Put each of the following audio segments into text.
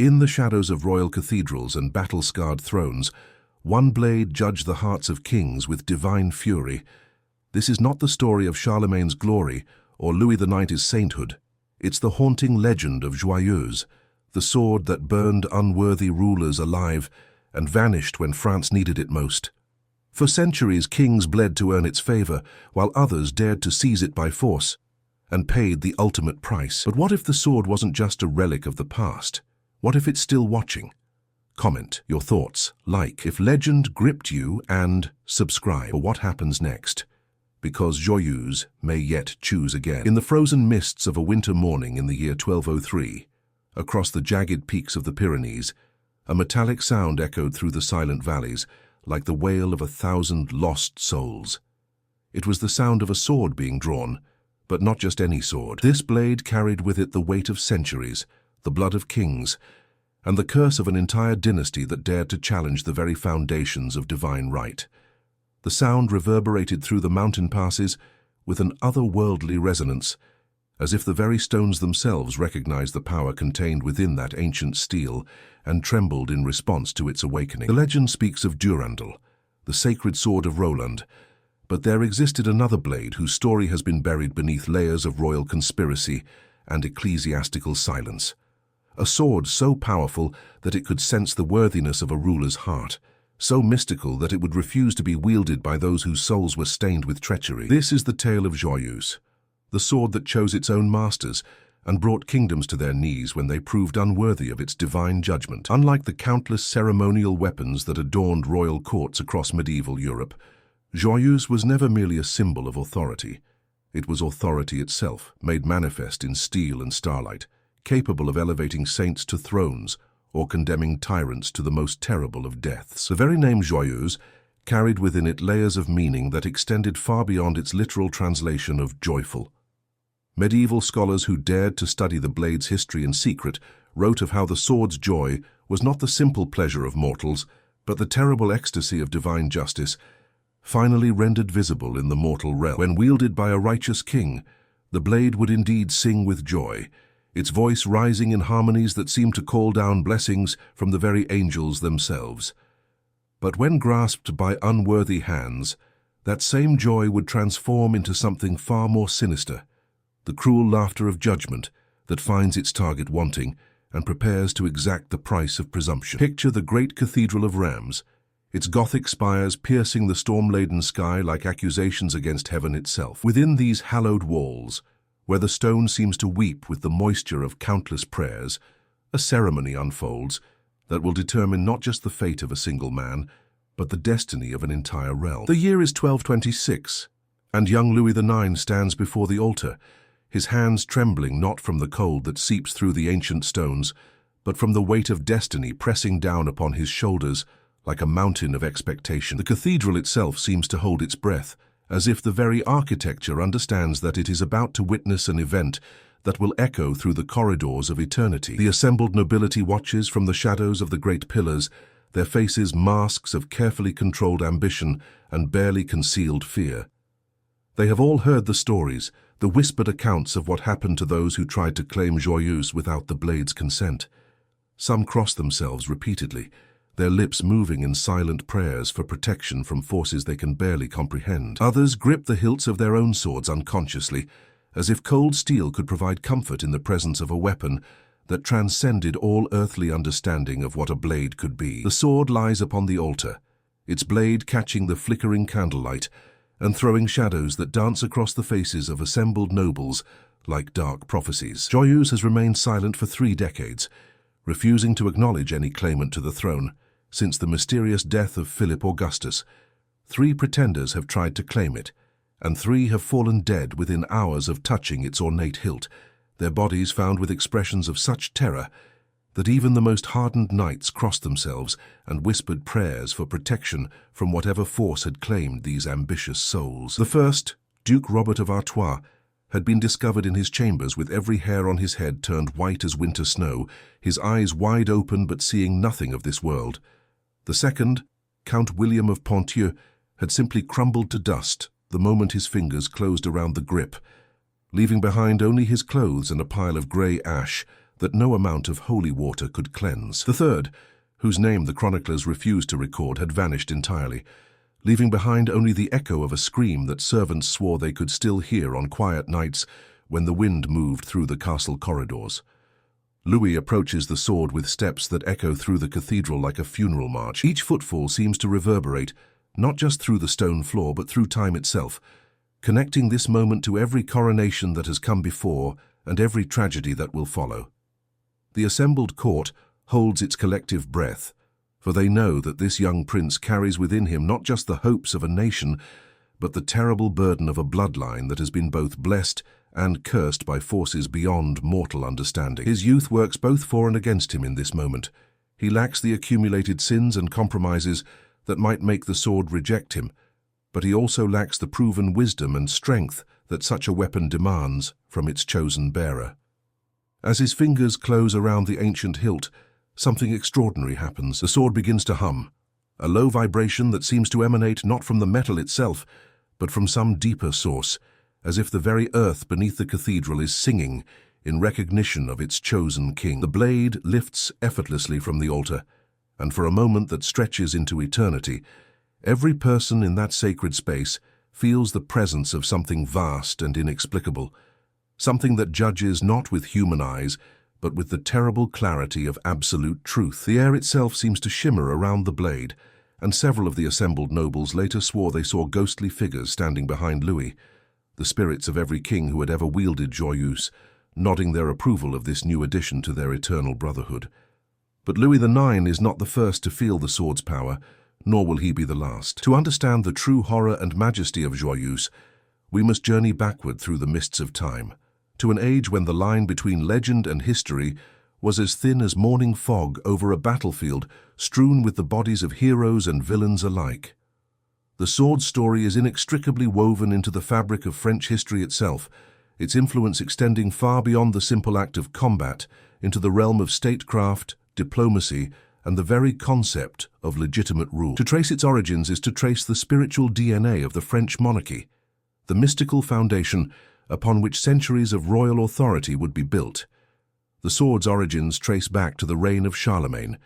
In the shadows of royal cathedrals and battle-scarred thrones, one blade judged the hearts of kings with divine fury. This is not the story of Charlemagne's glory or Louis IX's sainthood. It's the haunting legend of Joyeuse, the sword that burned unworthy rulers alive and vanished when France needed it most. For centuries, kings bled to earn its favor, while others dared to seize it by force and paid the ultimate price. But what if the sword wasn't just a relic of the past? What if it's still watching? Comment your thoughts, like if legend gripped you, and subscribe for what happens next, because Joyeuse may yet choose again. In the frozen mists of a winter morning in the year 1203, across the jagged peaks of the Pyrenees, a metallic sound echoed through the silent valleys, like the wail of 1,000 lost souls. It was the sound of a sword being drawn, but not just any sword. This blade carried with it the weight of centuries, the blood of kings, and the curse of an entire dynasty that dared to challenge the very foundations of divine right. The sound reverberated through the mountain passes with an otherworldly resonance, as if the very stones themselves recognized the power contained within that ancient steel and trembled in response to its awakening. The legend speaks of Durandal, the sacred sword of Roland, but there existed another blade whose story has been buried beneath layers of royal conspiracy and ecclesiastical silence. A sword so powerful that it could sense the worthiness of a ruler's heart, so mystical that it would refuse to be wielded by those whose souls were stained with treachery. This is the tale of Joyeuse, the sword that chose its own masters and brought kingdoms to their knees when they proved unworthy of its divine judgment. Unlike the countless ceremonial weapons that adorned royal courts across medieval Europe, Joyeuse was never merely a symbol of authority. It was authority itself, made manifest in steel and starlight, capable of elevating saints to thrones or condemning tyrants to the most terrible of deaths. The very name Joyeuse carried within it layers of meaning that extended far beyond its literal translation of joyful. Medieval scholars who dared to study the blade's history in secret wrote of how the sword's joy was not the simple pleasure of mortals, but the terrible ecstasy of divine justice, finally rendered visible in the mortal realm. When wielded by a righteous king, the blade would indeed sing with joy, its voice rising in harmonies that seemed to call down blessings from the very angels themselves. But when grasped by unworthy hands, that same joy would transform into something far more sinister, the cruel laughter of judgment that finds its target wanting and prepares to exact the price of presumption. Picture the great Cathedral of Rheims, its Gothic spires piercing the storm-laden sky like accusations against heaven itself. Within these hallowed walls, where the stone seems to weep with the moisture of countless prayers, a ceremony unfolds that will determine not just the fate of a single man, but the destiny of an entire realm. The year is 1226, and young Louis IX stands before the altar, his hands trembling not from the cold that seeps through the ancient stones, but from the weight of destiny pressing down upon his shoulders like a mountain of expectation. The cathedral itself seems to hold its breath, as if the very architecture understands that it is about to witness an event that will echo through the corridors of eternity. The assembled nobility watches from the shadows of the great pillars, their faces masks of carefully controlled ambition and barely concealed fear. They have all heard the stories, the whispered accounts of what happened to those who tried to claim Joyeuse without the blade's consent. Some cross themselves repeatedly, their lips moving in silent prayers for protection from forces they can barely comprehend. Others grip the hilts of their own swords unconsciously, as if cold steel could provide comfort in the presence of a weapon that transcended all earthly understanding of what a blade could be. The sword lies upon the altar, its blade catching the flickering candlelight and throwing shadows that dance across the faces of assembled nobles like dark prophecies. Joyeuse has remained silent for 3 decades, refusing to acknowledge any claimant to the throne. Since the mysterious death of Philip Augustus, 3 pretenders have tried to claim it, and 3 have fallen dead within hours of touching its ornate hilt, their bodies found with expressions of such terror that even the most hardened knights crossed themselves and whispered prayers for protection from whatever force had claimed these ambitious souls. The first, Duke Robert of Artois, had been discovered in his chambers with every hair on his head turned white as winter snow, his eyes wide open but seeing nothing of this world. The second, Count William of Ponthieu, had simply crumbled to dust the moment his fingers closed around the grip, leaving behind only his clothes and a pile of grey ash that no amount of holy water could cleanse. The third, whose name the chroniclers refused to record, had vanished entirely, leaving behind only the echo of a scream that servants swore they could still hear on quiet nights when the wind moved through the castle corridors. Louis approaches the sword with steps that echo through the cathedral like a funeral march. Each footfall seems to reverberate, not just through the stone floor, but through time itself, connecting this moment to every coronation that has come before and every tragedy that will follow. The assembled court holds its collective breath, for they know that this young prince carries within him not just the hopes of a nation, but the terrible burden of a bloodline that has been both blessed and cursed by forces beyond mortal understanding. His youth works both for and against him in this moment. He lacks the accumulated sins and compromises that might make the sword reject him, but he also lacks the proven wisdom and strength that such a weapon demands from its chosen bearer. As his fingers close around the ancient hilt, something extraordinary happens. The sword begins to hum, a low vibration that seems to emanate not from the metal itself, but from some deeper source, as if the very earth beneath the cathedral is singing in recognition of its chosen king. The blade lifts effortlessly from the altar, and for a moment that stretches into eternity, every person in that sacred space feels the presence of something vast and inexplicable, something that judges not with human eyes, but with the terrible clarity of absolute truth. The air itself seems to shimmer around the blade, and several of the assembled nobles later swore they saw ghostly figures standing behind Louis, the spirits of every king who had ever wielded Joyeuse, nodding their approval of this new addition to their eternal brotherhood. But Louis IX is not the first to feel the sword's power, nor will he be the last. To understand the true horror and majesty of Joyeuse, we must journey backward through the mists of time, to an age when the line between legend and history was as thin as morning fog over a battlefield strewn with the bodies of heroes and villains alike. The sword story is inextricably woven into the fabric of French history itself, its influence extending far beyond the simple act of combat into the realm of statecraft, diplomacy, and the very concept of legitimate rule. To trace its origins is to trace the spiritual DNA of the French monarchy, the mystical foundation upon which centuries of royal authority would be built. The sword's origins trace back to the reign of Charlemagne,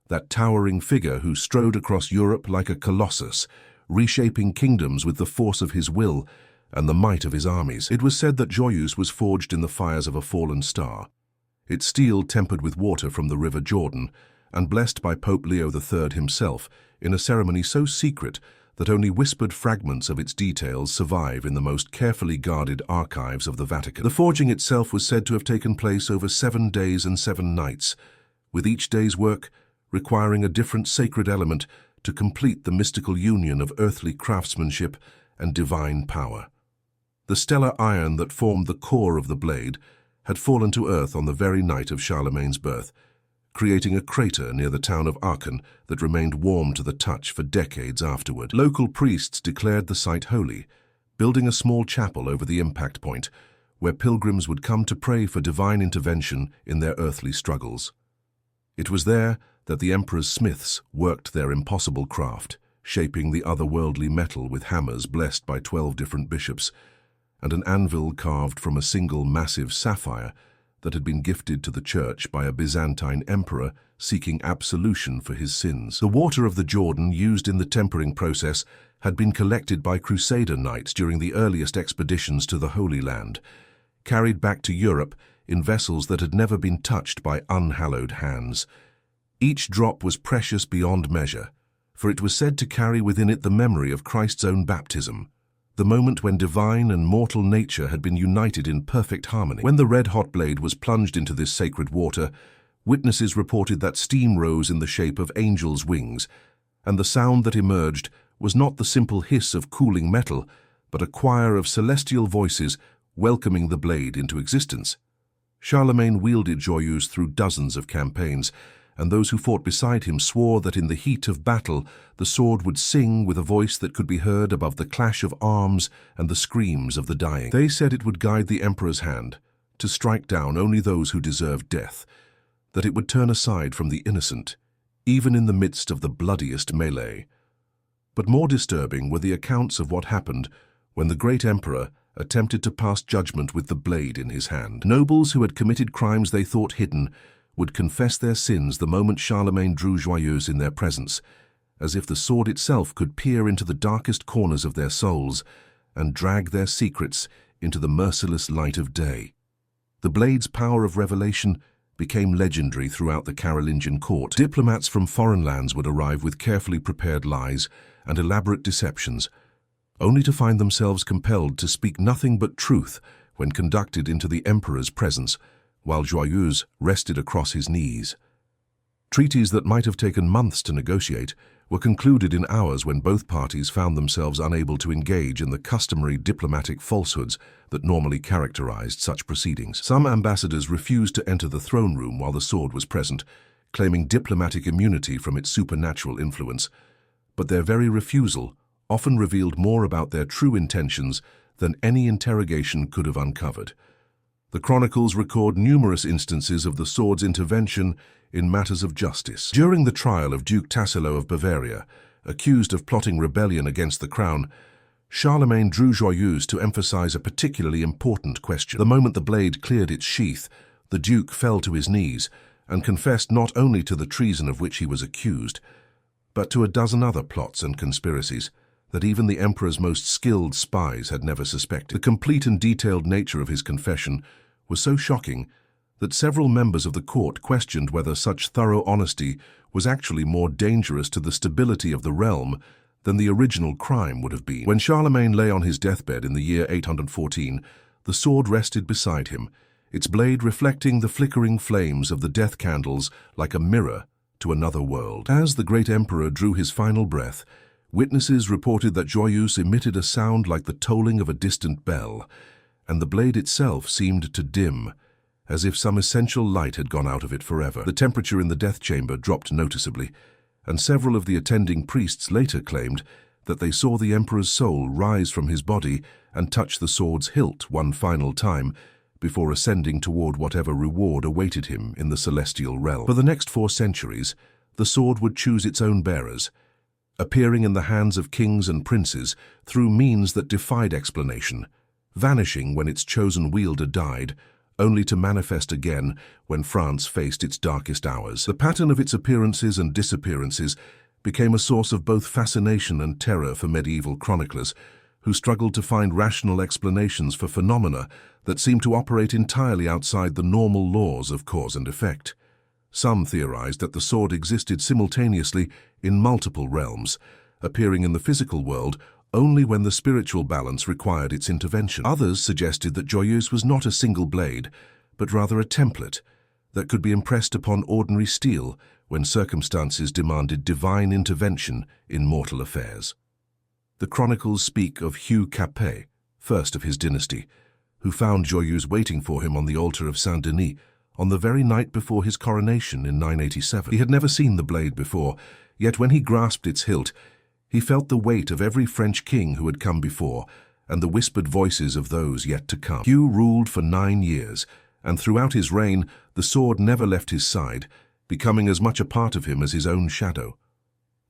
that towering figure who strode across Europe like a colossus, reshaping kingdoms with the force of his will and the might of his armies. It was said that Joyeuse was forged in the fires of a fallen star, its steel tempered with water from the river Jordan, and blessed by Pope Leo III himself in a ceremony so secret that only whispered fragments of its details survive in the most carefully guarded archives of the Vatican. The forging itself was said to have taken place over 7 days and 7 nights, with each day's work requiring a different sacred element to complete the mystical union of earthly craftsmanship and divine power. The stellar iron that formed the core of the blade had fallen to earth on the very night of Charlemagne's birth, creating a crater near the town of Aachen that remained warm to the touch for decades afterward. Local priests declared the site holy, building a small chapel over the impact point, where pilgrims would come to pray for divine intervention in their earthly struggles. It was there that the emperor's smiths worked their impossible craft, shaping the otherworldly metal with hammers blessed by 12 different bishops, and an anvil carved from a single massive sapphire that had been gifted to the church by a Byzantine emperor seeking absolution for his sins. The water of the Jordan used in the tempering process had been collected by Crusader knights during the earliest expeditions to the Holy Land, carried back to Europe in vessels that had never been touched by unhallowed hands. Each drop was precious beyond measure, for it was said to carry within it the memory of Christ's own baptism, the moment when divine and mortal nature had been united in perfect harmony. When the red-hot blade was plunged into this sacred water, witnesses reported that steam rose in the shape of angels' wings, and the sound that emerged was not the simple hiss of cooling metal, but a choir of celestial voices welcoming the blade into existence. Charlemagne wielded Joyeuse through dozens of campaigns, and those who fought beside him swore that in the heat of battle the sword would sing with a voice that could be heard above the clash of arms and the screams of the dying. They said it would guide the emperor's hand to strike down only those who deserved death, that it would turn aside from the innocent, even in the midst of the bloodiest melee. But more disturbing were the accounts of what happened when the great emperor, attempted to pass judgment with the blade in his hand. Nobles who had committed crimes they thought hidden would confess their sins the moment Charlemagne drew Joyeuse in their presence, as if the sword itself could peer into the darkest corners of their souls and drag their secrets into the merciless light of day. The blade's power of revelation became legendary throughout the Carolingian court. Diplomats from foreign lands would arrive with carefully prepared lies and elaborate deceptions, only to find themselves compelled to speak nothing but truth when conducted into the emperor's presence, while Joyeuse rested across his knees. Treaties that might have taken months to negotiate were concluded in hours when both parties found themselves unable to engage in the customary diplomatic falsehoods that normally characterized such proceedings. Some ambassadors refused to enter the throne room while the sword was present, claiming diplomatic immunity from its supernatural influence, but their very refusal often revealed more about their true intentions than any interrogation could have uncovered. The chronicles record numerous instances of the sword's intervention in matters of justice. During the trial of Duke Tassilo of Bavaria, accused of plotting rebellion against the crown, Charlemagne drew Joyeuse to emphasize a particularly important question. The moment the blade cleared its sheath, the Duke fell to his knees and confessed not only to the treason of which he was accused, but to a dozen other plots and conspiracies that even the emperor's most skilled spies had never suspected. The complete and detailed nature of his confession was so shocking that several members of the court questioned whether such thorough honesty was actually more dangerous to the stability of the realm than the original crime would have been. When Charlemagne lay on his deathbed in the year 814, the sword rested beside him, its blade reflecting the flickering flames of the death candles like a mirror to another world. As the great emperor drew his final breath, witnesses reported that Joyeuse emitted a sound like the tolling of a distant bell, and the blade itself seemed to dim, as if some essential light had gone out of it forever. The temperature in the death chamber dropped noticeably, and several of the attending priests later claimed that they saw the emperor's soul rise from his body and touch the sword's hilt one final time before ascending toward whatever reward awaited him in the celestial realm. For the next 4 centuries, the sword would choose its own bearers, appearing in the hands of kings and princes through means that defied explanation, vanishing when its chosen wielder died, only to manifest again when France faced its darkest hours. The pattern of its appearances and disappearances became a source of both fascination and terror for medieval chroniclers, who struggled to find rational explanations for phenomena that seemed to operate entirely outside the normal laws of cause and effect. Some theorized that the sword existed simultaneously in multiple realms, appearing in the physical world only when the spiritual balance required its intervention. Others suggested that Joyeuse was not a single blade, but rather a template that could be impressed upon ordinary steel when circumstances demanded divine intervention in mortal affairs. The chronicles speak of Hugh Capet, first of his dynasty, who found Joyeuse waiting for him on the altar of Saint-Denis on the very night before his coronation in 987. He had never seen the blade before, yet when he grasped its hilt, he felt the weight of every French king who had come before and the whispered voices of those yet to come. Hugh ruled for 9 years, and throughout his reign, the sword never left his side, becoming as much a part of him as his own shadow.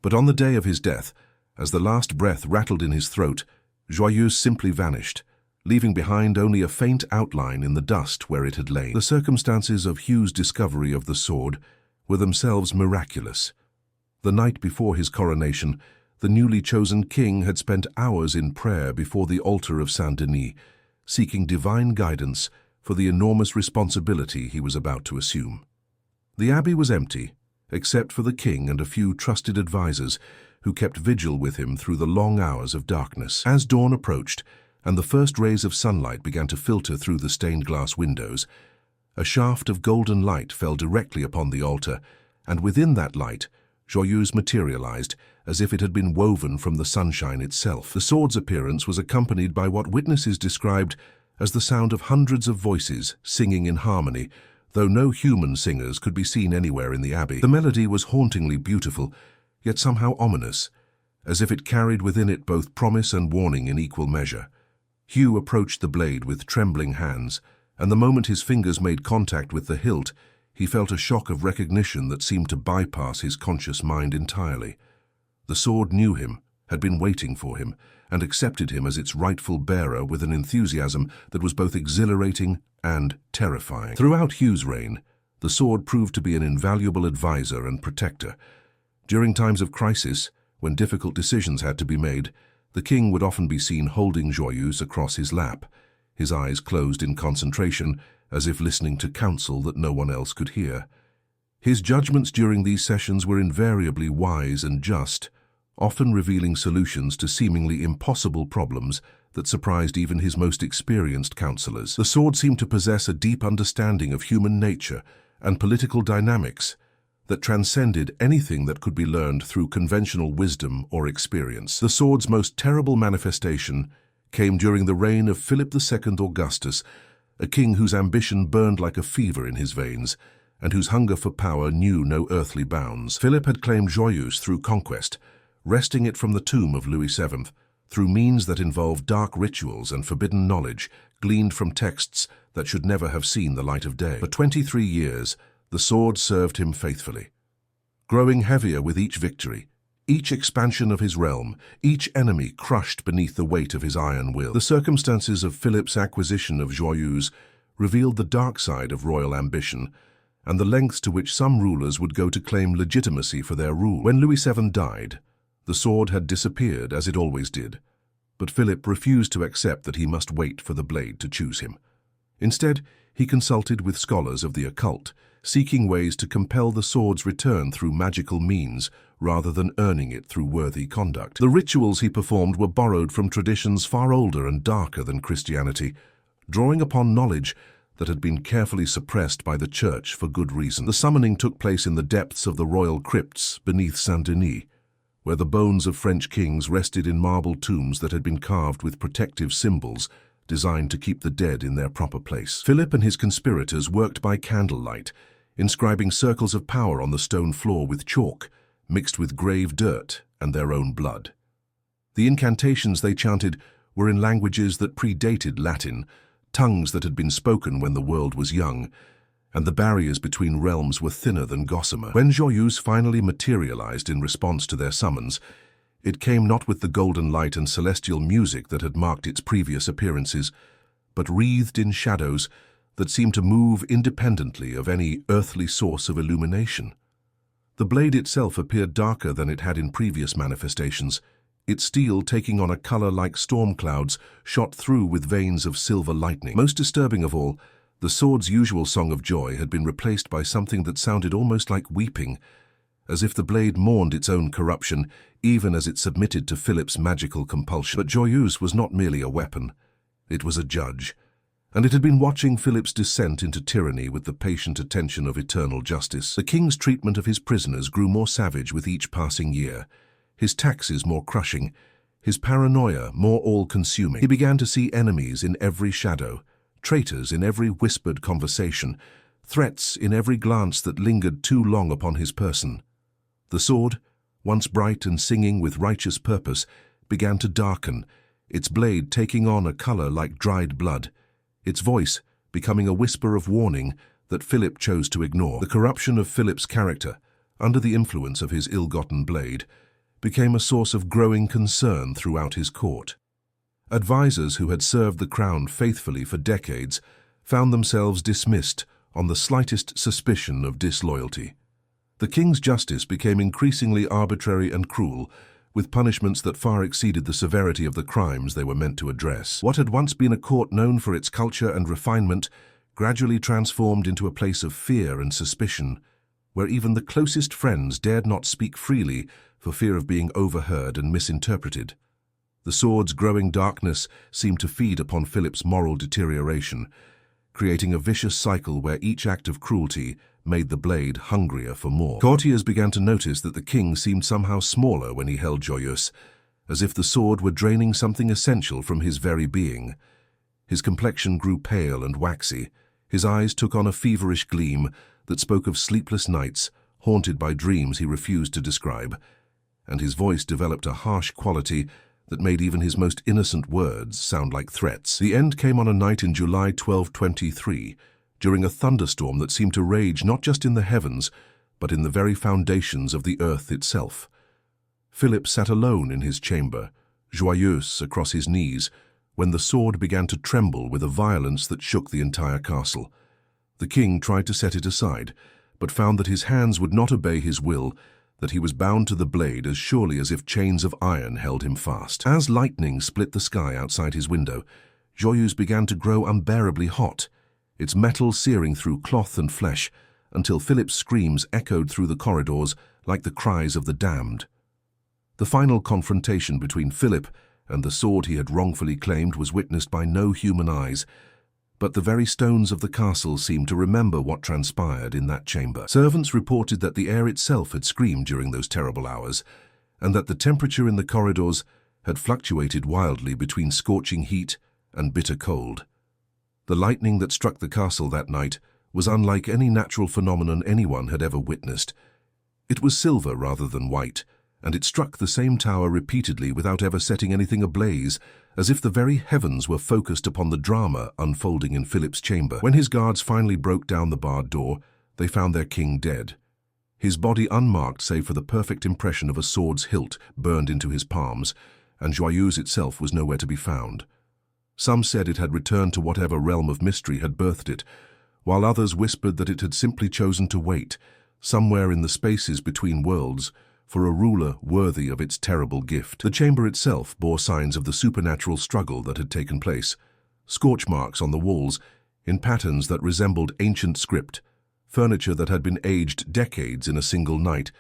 But on the day of his death, as the last breath rattled in his throat, Joyeuse simply vanished, leaving behind only a faint outline in the dust where it had lain. The circumstances of Hugh's discovery of the sword were themselves miraculous. The night before his coronation, the newly chosen king had spent hours in prayer before the altar of Saint-Denis, seeking divine guidance for the enormous responsibility he was about to assume. The abbey was empty, except for the king and a few trusted advisors who kept vigil with him through the long hours of darkness. As dawn approached, and the first rays of sunlight began to filter through the stained glass windows, a shaft of golden light fell directly upon the altar, and within that light, Joyeuse materialized as if it had been woven from the sunshine itself. The sword's appearance was accompanied by what witnesses described as the sound of hundreds of voices singing in harmony, though no human singers could be seen anywhere in the abbey. The melody was hauntingly beautiful, yet somehow ominous, as if it carried within it both promise and warning in equal measure. Hugh approached the blade with trembling hands, and the moment his fingers made contact with the hilt, he felt a shock of recognition that seemed to bypass his conscious mind entirely. The sword knew him, had been waiting for him, and accepted him as its rightful bearer with an enthusiasm that was both exhilarating and terrifying. Throughout Hugh's reign, the sword proved to be an invaluable advisor and protector. During times of crisis, when difficult decisions had to be made, the king would often be seen holding Joyeuse across his lap, his eyes closed in concentration, as if listening to counsel that no one else could hear. His judgments during these sessions were invariably wise and just, often revealing solutions to seemingly impossible problems that surprised even his most experienced counselors. The sword seemed to possess a deep understanding of human nature and political dynamics that transcended anything that could be learned through conventional wisdom or experience. The sword's most terrible manifestation came during the reign of Philip II Augustus, a king whose ambition burned like a fever in his veins, and whose hunger for power knew no earthly bounds. Philip had claimed Joyeuse through conquest, wresting it from the tomb of Louis VII, through means that involved dark rituals and forbidden knowledge gleaned from texts that should never have seen the light of day. For 23 years, the sword served him faithfully, growing heavier with each victory, each expansion of his realm, each enemy crushed beneath the weight of his iron will. The circumstances of Philip's acquisition of Joyeuse revealed the dark side of royal ambition and the lengths to which some rulers would go to claim legitimacy for their rule. When Louis VII died, the sword had disappeared, as it always did, but Philip refused to accept that he must wait for the blade to choose him. Instead, he consulted with scholars of the occult, seeking ways to compel the sword's return through magical means rather than earning it through worthy conduct. The rituals he performed were borrowed from traditions far older and darker than Christianity, drawing upon knowledge that had been carefully suppressed by the church for good reason. The summoning took place in the depths of the royal crypts beneath Saint-Denis, where the bones of French kings rested in marble tombs that had been carved with protective symbols designed to keep the dead in their proper place. Philip and his conspirators worked by candlelight, inscribing circles of power on the stone floor with chalk, mixed with grave dirt and their own blood. The incantations they chanted were in languages that predated Latin, tongues that had been spoken when the world was young, and the barriers between realms were thinner than gossamer. When Joyeuse finally materialized in response to their summons, it came not with the golden light and celestial music that had marked its previous appearances, but wreathed in shadows that seemed to move independently of any earthly source of illumination. The blade itself appeared darker than it had in previous manifestations, its steel taking on a color like storm clouds shot through with veins of silver lightning. Most disturbing of all, the sword's usual song of joy had been replaced by something that sounded almost like weeping, as if the blade mourned its own corruption even as it submitted to Philip's magical compulsion. But Joyeuse was not merely a weapon, it was a judge, and it had been watching Philip's descent into tyranny with the patient attention of eternal justice. The king's treatment of his prisoners grew more savage with each passing year, his taxes more crushing, his paranoia more all-consuming. He began to see enemies in every shadow, traitors in every whispered conversation, threats in every glance that lingered too long upon his person. The sword, once bright and singing with righteous purpose, began to darken, its blade taking on a color like dried blood, its voice becoming a whisper of warning that Philip chose to ignore. The corruption of Philip's character, under the influence of his ill-gotten blade, became a source of growing concern throughout his court. Advisors who had served the crown faithfully for decades found themselves dismissed on the slightest suspicion of disloyalty. The king's justice became increasingly arbitrary and cruel, with punishments that far exceeded the severity of the crimes they were meant to address. What had once been a court known for its culture and refinement gradually transformed into a place of fear and suspicion, where even the closest friends dared not speak freely for fear of being overheard and misinterpreted. The sword's growing darkness seemed to feed upon Philip's moral deterioration, creating a vicious cycle where each act of cruelty made the blade hungrier for more. Courtiers began to notice that the king seemed somehow smaller when he held Joyeuse, as if the sword were draining something essential from his very being. His complexion grew pale and waxy, his eyes took on a feverish gleam that spoke of sleepless nights, haunted by dreams he refused to describe, and his voice developed a harsh quality that made even his most innocent words sound like threats. The end came on a night in July 1223, during a thunderstorm that seemed to rage not just in the heavens, but in the very foundations of the earth itself. Philip sat alone in his chamber, Joyeuse across his knees, when the sword began to tremble with a violence that shook the entire castle. The king tried to set it aside, but found that his hands would not obey his will, that he was bound to the blade as surely as if chains of iron held him fast. As lightning split the sky outside his window, Joyeuse began to grow unbearably hot, its metal searing through cloth and flesh, until Philip's screams echoed through the corridors like the cries of the damned. The final confrontation between Philip and the sword he had wrongfully claimed was witnessed by no human eyes, but the very stones of the castle seemed to remember what transpired in that chamber. Servants reported that the air itself had screamed during those terrible hours, and that the temperature in the corridors had fluctuated wildly between scorching heat and bitter cold. The lightning that struck the castle that night was unlike any natural phenomenon anyone had ever witnessed. It was silver rather than white, and it struck the same tower repeatedly without ever setting anything ablaze, as if the very heavens were focused upon the drama unfolding in Philip's chamber. When his guards finally broke down the barred door, they found their king dead, his body unmarked save for the perfect impression of a sword's hilt burned into his palms, and Joyeuse itself was nowhere to be found. Some said it had returned to whatever realm of mystery had birthed it, while others whispered that it had simply chosen to wait, somewhere in the spaces between worlds, for a ruler worthy of its terrible gift. The chamber itself bore signs of the supernatural struggle that had taken place, scorch marks on the walls in patterns that resembled ancient script, furniture that had been aged decades in a single night,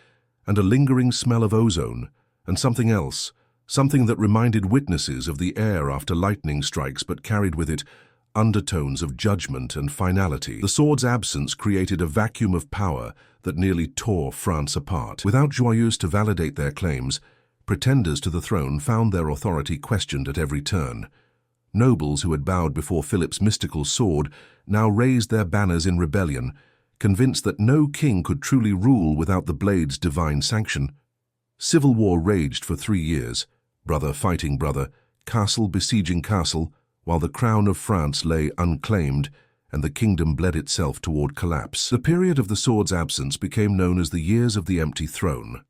and a lingering smell of ozone, and something else, something that reminded witnesses of the air after lightning strikes but carried with it undertones of judgment and finality. The sword's absence created a vacuum of power that nearly tore France apart. Without Joyeuse to validate their claims, pretenders to the throne found their authority questioned at every turn. Nobles who had bowed before Philip's mystical sword now raised their banners in rebellion, convinced that no king could truly rule without the blade's divine sanction. Civil war raged for 3 years, brother fighting brother, castle besieging castle, while the crown of France lay unclaimed and the kingdom bled itself toward collapse. The period of the sword's absence became known as the Years of the Empty Throne,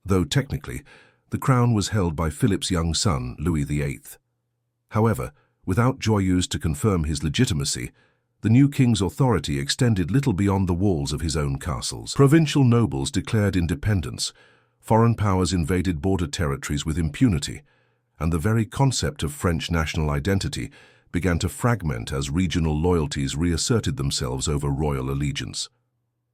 though technically the crown was held by Philip's young son, Louis VIII. However, without Joyeuse to confirm his legitimacy, the new king's authority extended little beyond the walls of his own castles. Provincial nobles declared independence, foreign powers invaded border territories with impunity, and the very concept of French national identity began to fragment as regional loyalties reasserted themselves over royal allegiance.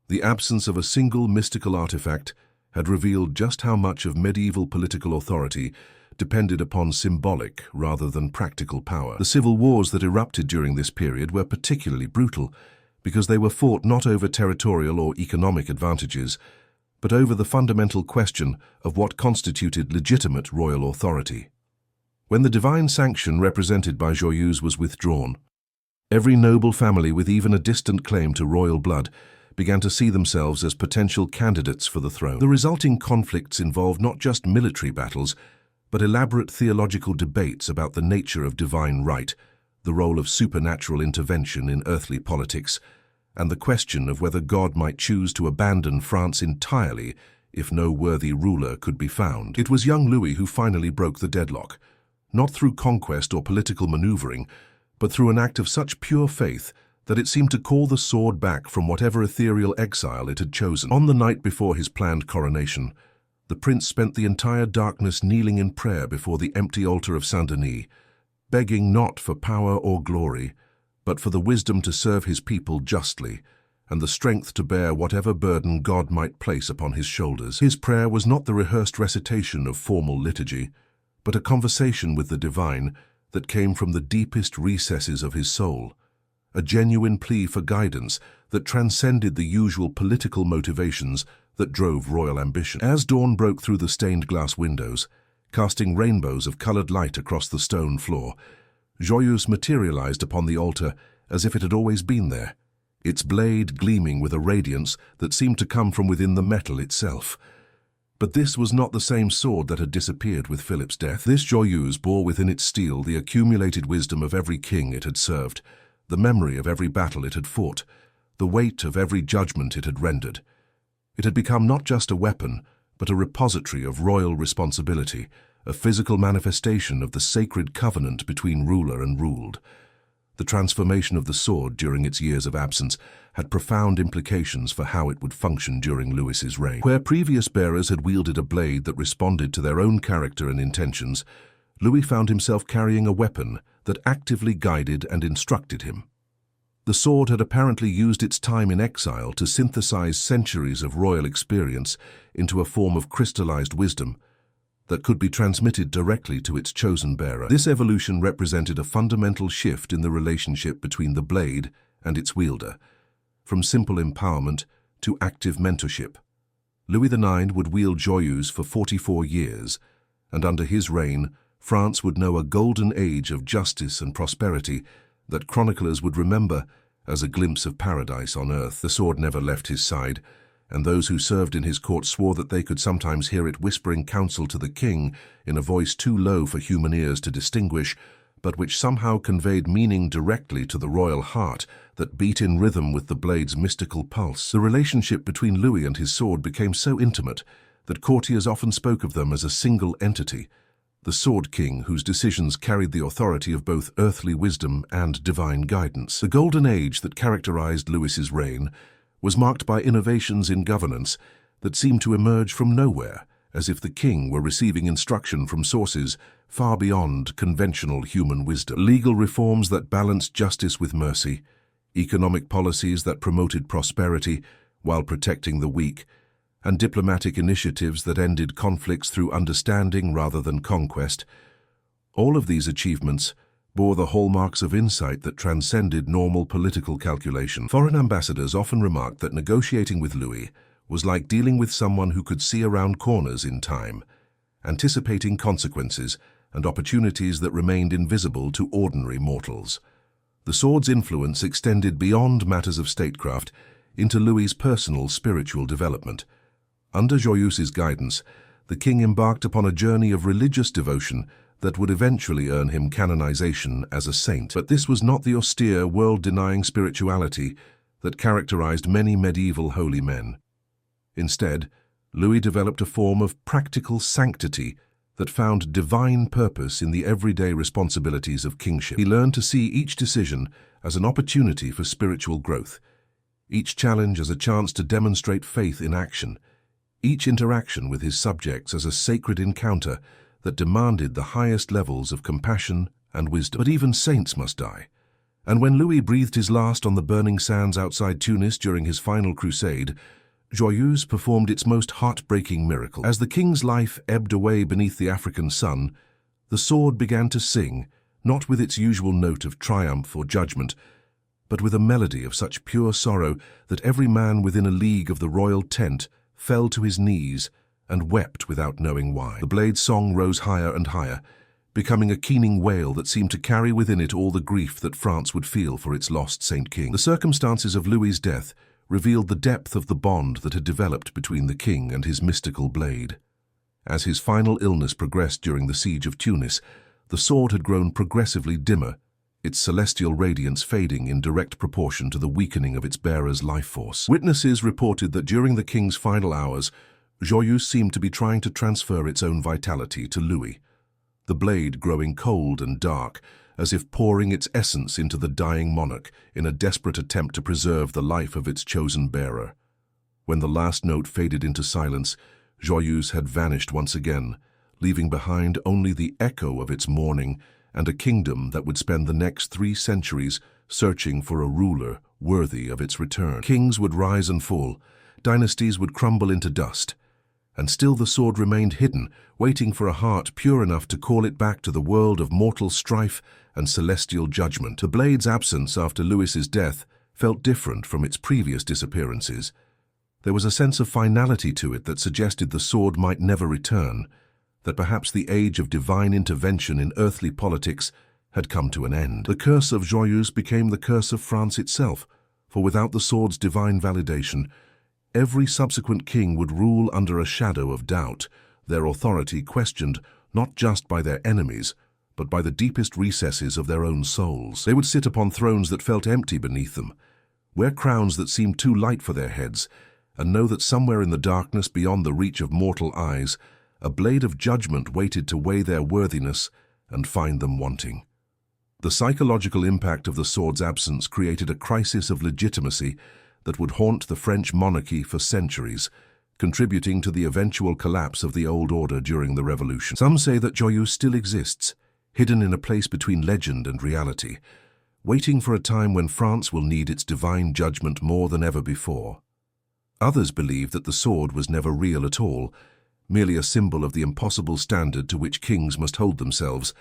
The absence of a single mystical artifact had revealed just how much of medieval political authority depended upon symbolic rather than practical power. The civil wars that erupted during this period were particularly brutal because they were fought not over territorial or economic advantages, but over the fundamental question of what constituted legitimate royal authority. When the divine sanction represented by Joyeuse was withdrawn, every noble family with even a distant claim to royal blood began to see themselves as potential candidates for the throne. The resulting conflicts involved not just military battles, but elaborate theological debates about the nature of divine right, the role of supernatural intervention in earthly politics, and the question of whether God might choose to abandon France entirely if no worthy ruler could be found. It was young Louis who finally broke the deadlock, not through conquest or political maneuvering, but through an act of such pure faith that it seemed to call the sword back from whatever ethereal exile it had chosen. On the night before his planned coronation, the prince spent the entire darkness kneeling in prayer before the empty altar of Saint-Denis, begging not for power or glory, but for the wisdom to serve his people justly, and the strength to bear whatever burden God might place upon his shoulders. His prayer was not the rehearsed recitation of formal liturgy, but a conversation with the divine that came from the deepest recesses of his soul, a genuine plea for guidance that transcended the usual political motivations that drove royal ambition. As dawn broke through the stained glass windows, casting rainbows of colored light across the stone floor, Joyeuse materialized upon the altar as if it had always been there, its blade gleaming with a radiance that seemed to come from within the metal itself. But this was not the same sword that had disappeared with Philip's death. This Joyeuse bore within its steel the accumulated wisdom of every king it had served, the memory of every battle it had fought, the weight of every judgment it had rendered. It had become not just a weapon, but a repository of royal responsibility, a physical manifestation of the sacred covenant between ruler and ruled. The transformation of the sword during its years of absence had profound implications for how it would function during Louis's reign. Where previous bearers had wielded a blade that responded to their own character and intentions, Louis found himself carrying a weapon that actively guided and instructed him. The sword had apparently used its time in exile to synthesize centuries of royal experience into a form of crystallized wisdom that could be transmitted directly to its chosen bearer. This evolution represented a fundamental shift in the relationship between the blade and its wielder, from simple empowerment to active mentorship. Louis IX would wield Joyeuse for 44 years, and under his reign, France would know a golden age of justice and prosperity that chroniclers would remember as a glimpse of paradise on earth. The sword never left his side, and those who served in his court swore that they could sometimes hear it whispering counsel to the king in a voice too low for human ears to distinguish, but which somehow conveyed meaning directly to the royal heart that beat in rhythm with the blade's mystical pulse. The relationship between Louis and his sword became so intimate that courtiers often spoke of them as a single entity, the Sword King, whose decisions carried the authority of both earthly wisdom and divine guidance. The golden age that characterized Louis's reign was marked by innovations in governance that seemed to emerge from nowhere, as if the king were receiving instruction from sources far beyond conventional human wisdom. Legal reforms that balanced justice with mercy, economic policies that promoted prosperity while protecting the weak, and diplomatic initiatives that ended conflicts through understanding rather than conquest. All of these achievements bore the hallmarks of insight that transcended normal political calculation. Foreign ambassadors often remarked that negotiating with Louis was like dealing with someone who could see around corners in time, anticipating consequences and opportunities that remained invisible to ordinary mortals. The sword's influence extended beyond matters of statecraft into Louis's personal spiritual development. Under Joyeuse's guidance, the king embarked upon a journey of religious devotion that would eventually earn him canonization as a saint. But this was not the austere, world-denying spirituality that characterized many medieval holy men. Instead, Louis developed a form of practical sanctity that found divine purpose in the everyday responsibilities of kingship. He learned to see each decision as an opportunity for spiritual growth, each challenge as a chance to demonstrate faith in action, each interaction with his subjects as a sacred encounter that demanded the highest levels of compassion and wisdom. But even saints must die. And when Louis breathed his last on the burning sands outside Tunis during his final crusade, Joyeuse performed its most heartbreaking miracle. As the king's life ebbed away beneath the African sun, the sword began to sing, not with its usual note of triumph or judgment, but with a melody of such pure sorrow that every man within a league of the royal tent fell to his knees and wept without knowing why. The blade's song rose higher and higher, becoming a keening wail that seemed to carry within it all the grief that France would feel for its lost Saint King. The circumstances of Louis's death revealed the depth of the bond that had developed between the king and his mystical blade. As his final illness progressed during the siege of Tunis, the sword had grown progressively dimmer, its celestial radiance fading in direct proportion to the weakening of its bearer's life force. Witnesses reported that during the king's final hours, Joyeuse seemed to be trying to transfer its own vitality to Louis, the blade growing cold and dark, as if pouring its essence into the dying monarch in a desperate attempt to preserve the life of its chosen bearer. When the last note faded into silence, Joyeuse had vanished once again, leaving behind only the echo of its mourning and a kingdom that would spend the next 3 centuries searching for a ruler worthy of its return. Kings would rise and fall, dynasties would crumble into dust, and still the sword remained hidden, waiting for a heart pure enough to call it back to the world of mortal strife and celestial judgment. The blade's absence after Louis's death felt different from its previous disappearances. There was a sense of finality to it that suggested the sword might never return, that perhaps the age of divine intervention in earthly politics had come to an end. The curse of Joyeuse became the curse of France itself, for without the sword's divine validation, every subsequent king would rule under a shadow of doubt, their authority questioned not just by their enemies, but by the deepest recesses of their own souls. They would sit upon thrones that felt empty beneath them, wear crowns that seemed too light for their heads, and know that somewhere in the darkness beyond the reach of mortal eyes, A blade of judgment waited to weigh their worthiness and find them wanting. The psychological impact of the sword's absence created a crisis of legitimacy that would haunt the French monarchy for centuries, contributing to the eventual collapse of the old order during the Revolution. Some say that Joyeuse still exists, hidden in a place between legend and reality, waiting for a time when France will need its divine judgment more than ever before. Others believe that the sword was never real at all, merely a symbol of the impossible standard to which kings must hold themselves,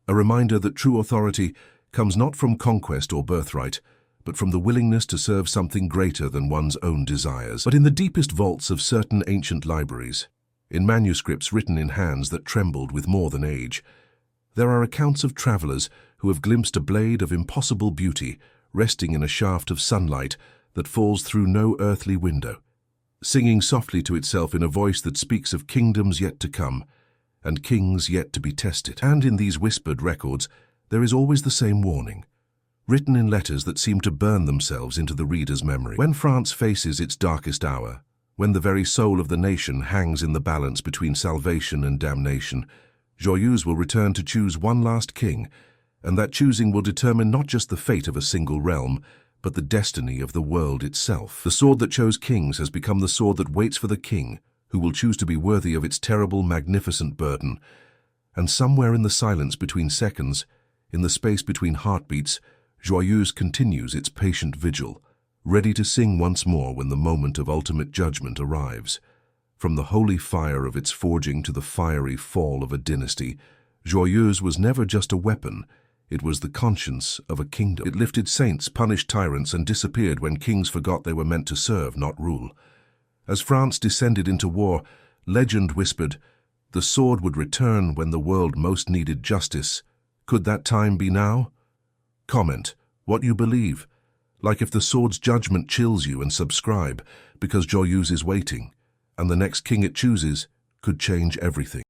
a reminder that true authority comes not from conquest or birthright, but from the willingness to serve something greater than one's own desires. But in the deepest vaults of certain ancient libraries, in manuscripts written in hands that trembled with more than age, there are accounts of travelers who have glimpsed a blade of impossible beauty resting in a shaft of sunlight that falls through no earthly window, singing softly to itself in a voice that speaks of kingdoms yet to come and kings yet to be tested. And in these whispered records, there is always the same warning, written in letters that seem to burn themselves into the reader's memory. When France faces its darkest hour, when the very soul of the nation hangs in the balance between salvation and damnation, Joyeuse will return to choose one last king, and that choosing will determine not just the fate of a single realm, but the destiny of the world itself. The sword that chose kings has become the sword that waits for the king, who will choose to be worthy of its terrible, magnificent burden. And somewhere in the silence between seconds, in the space between heartbeats, Joyeuse continues its patient vigil, ready to sing once more when the moment of ultimate judgment arrives. From the holy fire of its forging to the fiery fall of a dynasty, Joyeuse was never just a weapon, it was the conscience of a kingdom. It lifted saints, punished tyrants, and disappeared when kings forgot they were meant to serve, not rule. As France descended into war, legend whispered, the sword would return when the world most needed justice. Could that time be now? Comment what you believe. Like if the sword's judgment chills you, and subscribe, because Joyeuse is waiting, and the next king it chooses could change everything.